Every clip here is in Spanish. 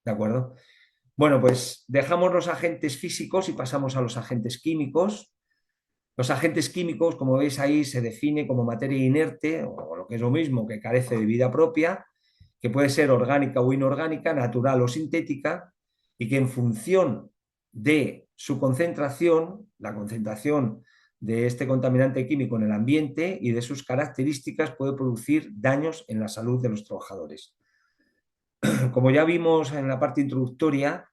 ¿De acuerdo? Bueno, pues dejamos los agentes físicos y pasamos a los agentes químicos. Los agentes químicos, como veis ahí, se define como materia inerte, o lo que es lo mismo, que carece de vida propia, que puede ser orgánica o inorgánica, natural o sintética, y que en función de su concentración, la concentración de este contaminante químico en el ambiente y de sus características, puede producir daños en la salud de los trabajadores. Como ya vimos en la parte introductoria,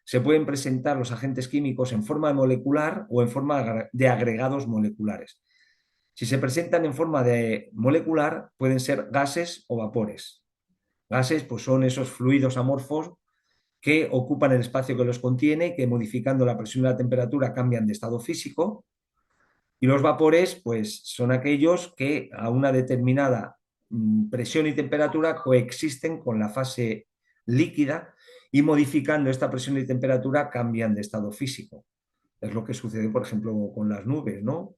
se pueden presentar los agentes químicos en forma molecular o en forma de agregados moleculares. Si se presentan en forma de molecular, pueden ser gases o vapores. Gases, pues son esos fluidos amorfos que ocupan el espacio que los contiene, que modificando la presión y la temperatura cambian de estado físico. Y los vapores, pues son aquellos que a una determinada presión y temperatura coexisten con la fase líquida y modificando esta presión y temperatura cambian de estado físico. Es lo que sucede, por ejemplo, con las nubes, ¿no?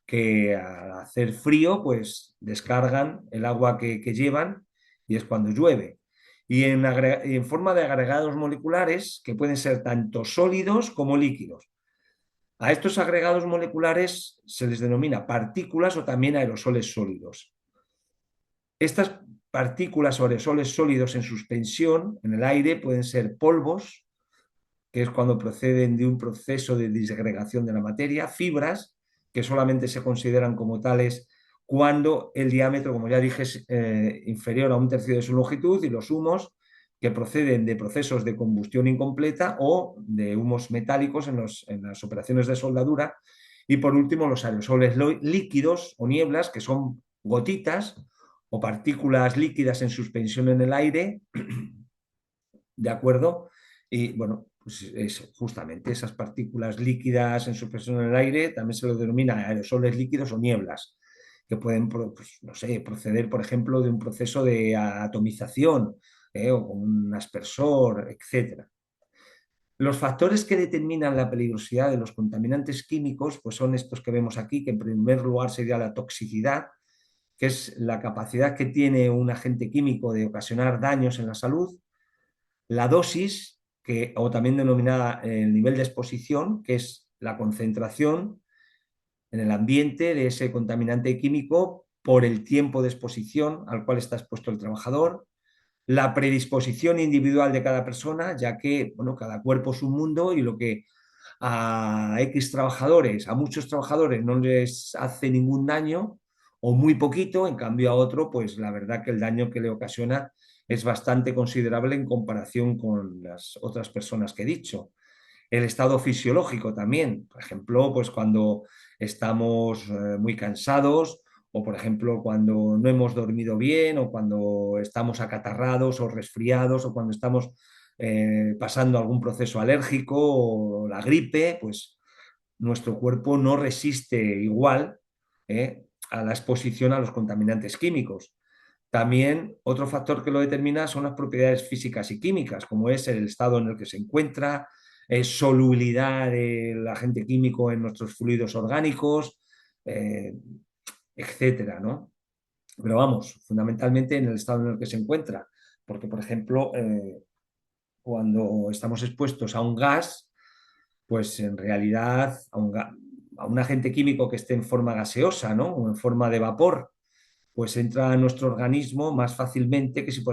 Que al hacer frío, pues descargan el agua que llevan y es cuando llueve. Y en forma de agregados moleculares que pueden ser tanto sólidos como líquidos. A estos agregados moleculares se les denomina partículas o también aerosoles sólidos. Estas partículas o aerosoles sólidos en suspensión en el aire pueden ser polvos, que es cuando proceden de un proceso de disgregación de la materia, fibras, que solamente se consideran como tales cuando el diámetro, como ya dije, es inferior a un tercio de su longitud, y los humos, que proceden de procesos de combustión incompleta o de humos metálicos en las operaciones de soldadura. Y por último, los aerosoles líquidos o nieblas, que son gotitas o partículas líquidas en suspensión en el aire, ¿de acuerdo? Y bueno, pues es justamente esas partículas líquidas en suspensión en el aire, también se lo denomina aerosoles líquidos o nieblas, que pueden, pues, no sé, proceder, por ejemplo, de un proceso de atomización, o con un aspersor, etcétera. Los factores que determinan la peligrosidad de los contaminantes químicos, pues son estos que vemos aquí, que en primer lugar sería la toxicidad, que es la capacidad que tiene un agente químico de ocasionar daños en la salud; la dosis, o también denominada el nivel de exposición, que es la concentración en el ambiente de ese contaminante químico por el tiempo de exposición al cual está expuesto el trabajador; la predisposición individual de cada persona, ya que bueno, cada cuerpo es un mundo, y lo que a X trabajadores, a muchos trabajadores no les hace ningún daño o muy poquito, en cambio a otro, pues la verdad que el daño que le ocasiona es bastante considerable en comparación con las otras personas que he dicho. El estado fisiológico también, por ejemplo, pues cuando estamos muy cansados, o por ejemplo cuando no hemos dormido bien, o cuando estamos acatarrados o resfriados, o cuando estamos pasando algún proceso alérgico o la gripe, pues nuestro cuerpo no resiste igual a la exposición a los contaminantes químicos. También otro factor que lo determina son las propiedades físicas y químicas, como es el estado en el que se encuentra, solubilidad del agente químico en nuestros fluidos orgánicos, eh, etcétera, ¿no? Pero vamos, fundamentalmente en el estado en el que se encuentra, porque, por ejemplo, cuando estamos expuestos a un gas, pues en realidad a un agente químico que esté en forma gaseosa, ¿no? O en forma de vapor, pues entra a nuestro organismo más fácilmente que si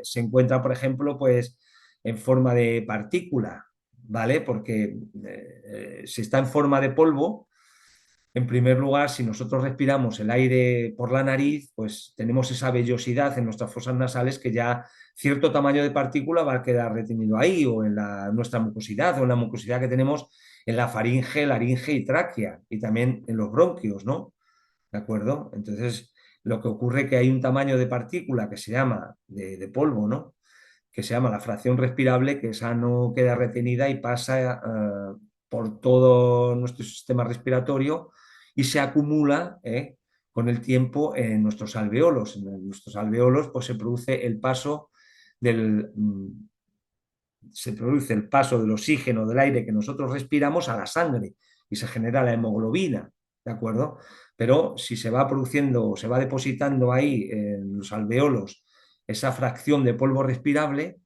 se encuentra, por ejemplo, pues en forma de partícula, ¿vale? Porque si está en forma de polvo, en primer lugar, si nosotros respiramos el aire por la nariz, pues tenemos esa vellosidad en nuestras fosas nasales, que ya cierto tamaño de partícula va a quedar retenido ahí, o en nuestra mucosidad, o en la mucosidad que tenemos en la faringe, laringe y tráquea, y también en los bronquios, ¿no? ¿De acuerdo? Entonces, lo que ocurre es que hay un tamaño de partícula que se llama, de polvo, ¿no? Que se llama la fracción respirable, que esa no queda retenida y pasa por todo nuestro sistema respiratorio y se acumula con el tiempo en nuestros alveolos. En nuestros alveolos pues, del, se produce el paso del oxígeno del aire que nosotros respiramos a la sangre y se genera la hemoglobina, ¿de acuerdo? Pero si se va produciendo, se va depositando ahí en los alveolos esa fracción de polvo respirable,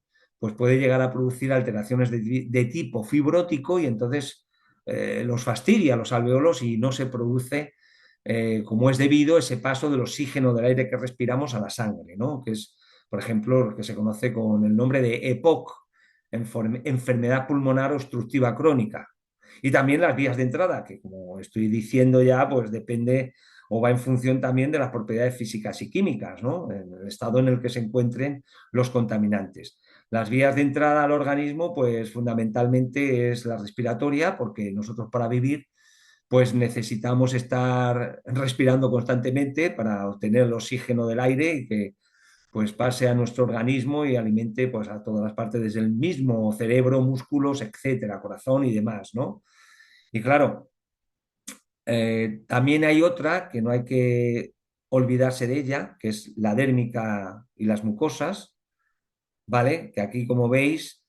pues puede llegar a producir alteraciones de tipo fibrótico y entonces los fastidia los alvéolos y no se produce como es debido ese paso del oxígeno del aire que respiramos a la sangre, ¿no? Que es, por ejemplo, lo que se conoce con el nombre de EPOC, enfermedad pulmonar obstructiva crónica. Y también las vías de entrada, que como estoy diciendo ya, pues depende o va en función también de las propiedades físicas y químicas, ¿no? En el estado en el que se encuentren los contaminantes. Las vías de entrada al organismo, pues fundamentalmente es la respiratoria, porque nosotros para vivir pues necesitamos estar respirando constantemente para obtener el oxígeno del aire y que pues pase a nuestro organismo y alimente pues a todas las partes del mismo, cerebro, músculos, etcétera, corazón y demás, ¿no? Y claro, también hay otra que no hay que olvidarse de ella, que es la dérmica y las mucosas, ¿vale? Que aquí, como veis,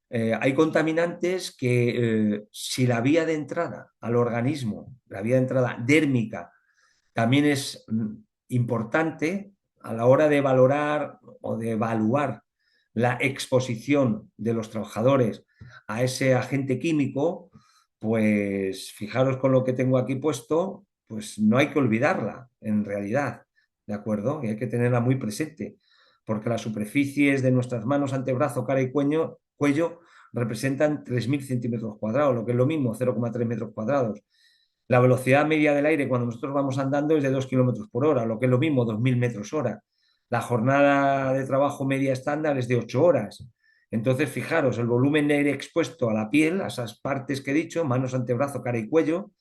hay contaminantes que si la vía de entrada al organismo, la vía de entrada dérmica, también es importante a la hora de valorar o de evaluar la exposición de los trabajadores a ese agente químico, pues fijaros con lo que tengo aquí puesto, pues no hay que olvidarla en realidad, ¿de acuerdo? Y hay que tenerla muy presente, porque las superficies de nuestras manos, antebrazo, cara y cuello representan 3.000 centímetros cuadrados, lo que es lo mismo, 0,3 metros cuadrados. La velocidad media del aire cuando nosotros vamos andando es de 2 kilómetros por hora, lo que es lo mismo, 2.000 metros hora. La jornada de trabajo media estándar es de 8 horas. Entonces, fijaros, el volumen de aire expuesto a la piel, a esas partes que he dicho, manos, antebrazo, cara y cuello,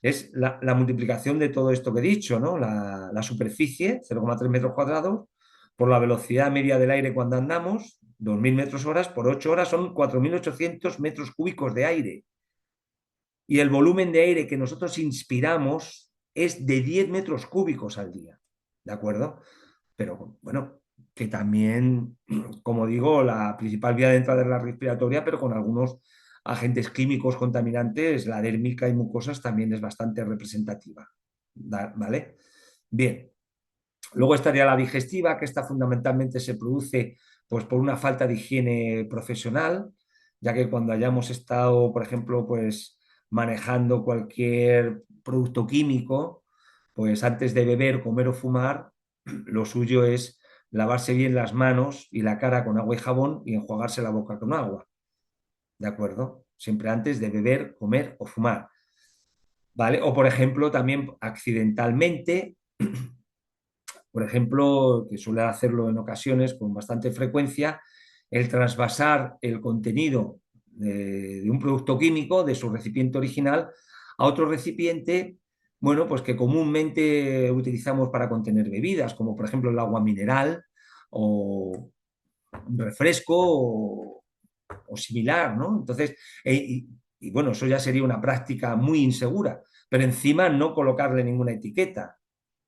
es la multiplicación de todo esto que he dicho, ¿no? La superficie, 0,3 metros cuadrados, por la velocidad media del aire cuando andamos, 2.000 metros horas, por 8 horas son 4.800 metros cúbicos de aire. Y el volumen de aire que nosotros inspiramos es de 10 metros cúbicos al día, ¿de acuerdo? Pero bueno, que también, como digo, la principal vía de entrada es la respiratoria, pero con algunos agentes químicos contaminantes, la dérmica y mucosas también es bastante representativa, ¿vale? Bien, luego estaría la digestiva, que esta fundamentalmente se produce pues, por una falta de higiene profesional, ya que cuando hayamos estado, por ejemplo, pues manejando cualquier producto químico, pues antes de beber, comer o fumar, lo suyo es lavarse bien las manos y la cara con agua y jabón y enjuagarse la boca con agua, ¿de acuerdo? Siempre antes de beber, comer o fumar, ¿vale? O, por ejemplo, también accidentalmente, por ejemplo, que suele hacerlo en ocasiones con bastante frecuencia, el trasvasar el contenido de un producto químico de su recipiente original a otro recipiente, bueno, pues que comúnmente utilizamos para contener bebidas, como por ejemplo el agua mineral o un refresco o similar, ¿no? Entonces, y bueno, eso ya sería una práctica muy insegura, pero encima no colocarle ninguna etiqueta,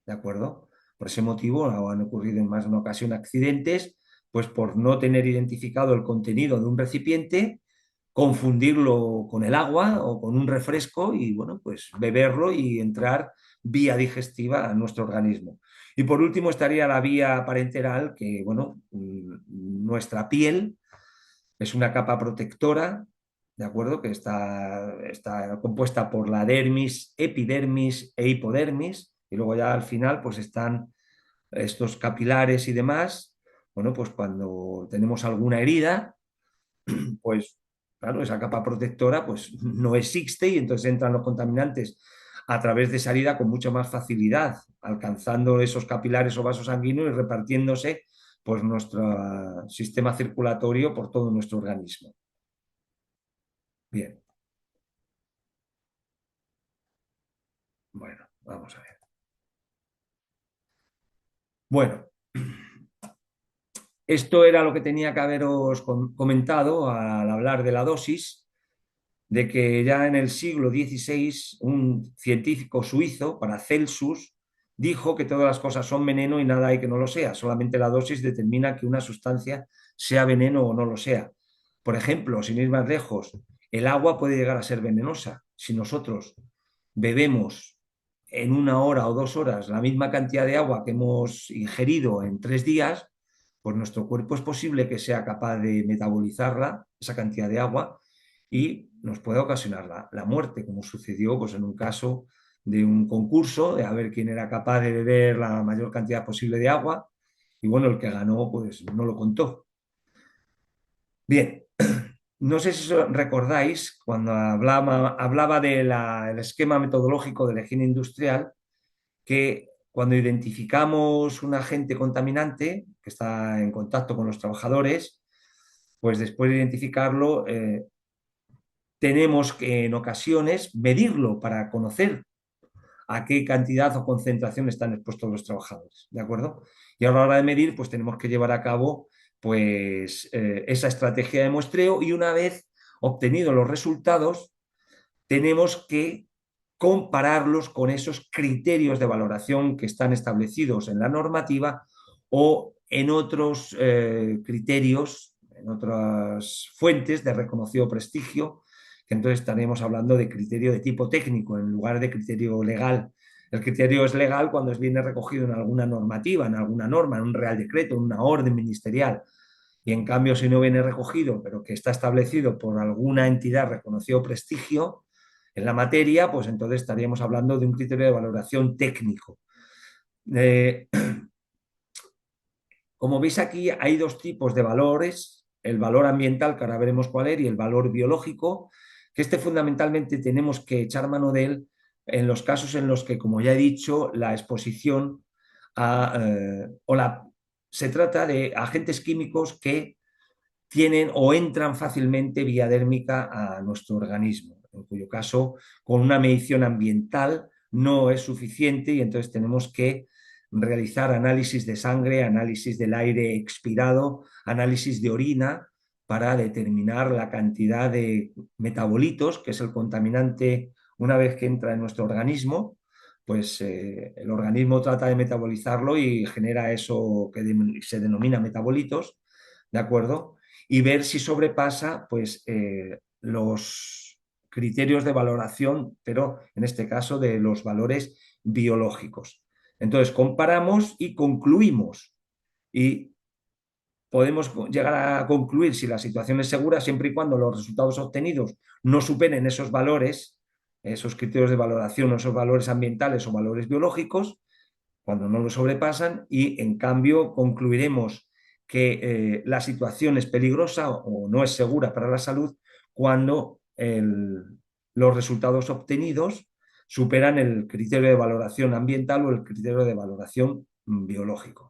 ¿de acuerdo? Por ese motivo han ocurrido en más de una ocasión accidentes, pues por no tener identificado el contenido de un recipiente, confundirlo con el agua o con un refresco y, bueno, pues beberlo y entrar vía digestiva a nuestro organismo. Y por último estaría la vía parenteral, que, bueno, nuestra piel es una capa protectora, ¿de acuerdo? Que está compuesta por la dermis, epidermis e hipodermis, y luego ya al final pues están estos capilares y demás. Bueno, pues cuando tenemos alguna herida, pues claro, esa capa protectora pues no existe y entonces entran los contaminantes a través de esa herida con mucha más facilidad, alcanzando esos capilares o vasos sanguíneos y repartiéndose pues nuestro sistema circulatorio por todo nuestro organismo. Bien, bueno, vamos a ver. Bueno, esto era lo que tenía que haberos comentado al hablar de la dosis, de que ya en el siglo XVI un científico suizo, Paracelsus, dijo que todas las cosas son veneno y nada hay que no lo sea, solamente la dosis determina que una sustancia sea veneno o no lo sea. Por ejemplo, sin ir más lejos, el agua puede llegar a ser venenosa. Si nosotros bebemos en 1 hora o 2 horas la misma cantidad de agua que hemos ingerido en 3 días, pues nuestro cuerpo es posible que sea capaz de metabolizarla, esa cantidad de agua, y nos puede ocasionar la muerte, como sucedió pues, en un caso de un concurso, de a ver quién era capaz de beber la mayor cantidad posible de agua, y bueno, el que ganó pues no lo contó. Bien, no sé si recordáis cuando hablaba del esquema metodológico de la higiene industrial, que cuando identificamos un agente contaminante que está en contacto con los trabajadores, pues después de identificarlo, tenemos que en ocasiones medirlo para conocer a qué cantidad o concentración están expuestos los trabajadores, ¿de acuerdo? Y a la hora de medir, pues tenemos que llevar a cabo pues, esa estrategia de muestreo, y una vez obtenidos los resultados, tenemos que compararlos con esos criterios de valoración que están establecidos en la normativa o en otros criterios, en otras fuentes de reconocido prestigio, que entonces estaremos hablando de criterio de tipo técnico en lugar de criterio legal. El criterio es legal cuando viene recogido en alguna normativa, en alguna norma, en un real decreto, en una orden ministerial. Y en cambio, si no viene recogido, pero que está establecido por alguna entidad reconocido prestigio en la materia, pues entonces estaríamos hablando de un criterio de valoración técnico. Eh, Como veis aquí, hay dos tipos de valores: el valor ambiental, que ahora veremos cuál es, y el valor biológico, que fundamentalmente tenemos que echar mano de él en los casos en los que, como ya he dicho, la exposición se trata de agentes químicos que tienen o entran fácilmente vía dérmica a nuestro organismo, en cuyo caso, con una medición ambiental no es suficiente, y entonces tenemos que realizar análisis de sangre, análisis del aire expirado, análisis de orina, para determinar la cantidad de metabolitos, que es el contaminante una vez que entra en nuestro organismo. Pues el organismo trata de metabolizarlo y genera eso que se denomina metabolitos, ¿de acuerdo? Y ver si sobrepasa pues, los criterios de valoración, pero en este caso de los valores biológicos. Entonces comparamos y concluimos, y podemos llegar a concluir si la situación es segura siempre y cuando los resultados obtenidos no superen esos valores, esos criterios de valoración, esos valores ambientales o valores biológicos, cuando no lo sobrepasan, y en cambio concluiremos que la situación es peligrosa o no es segura para la salud cuando los resultados obtenidos superan el criterio de valoración ambiental o el criterio de valoración biológico.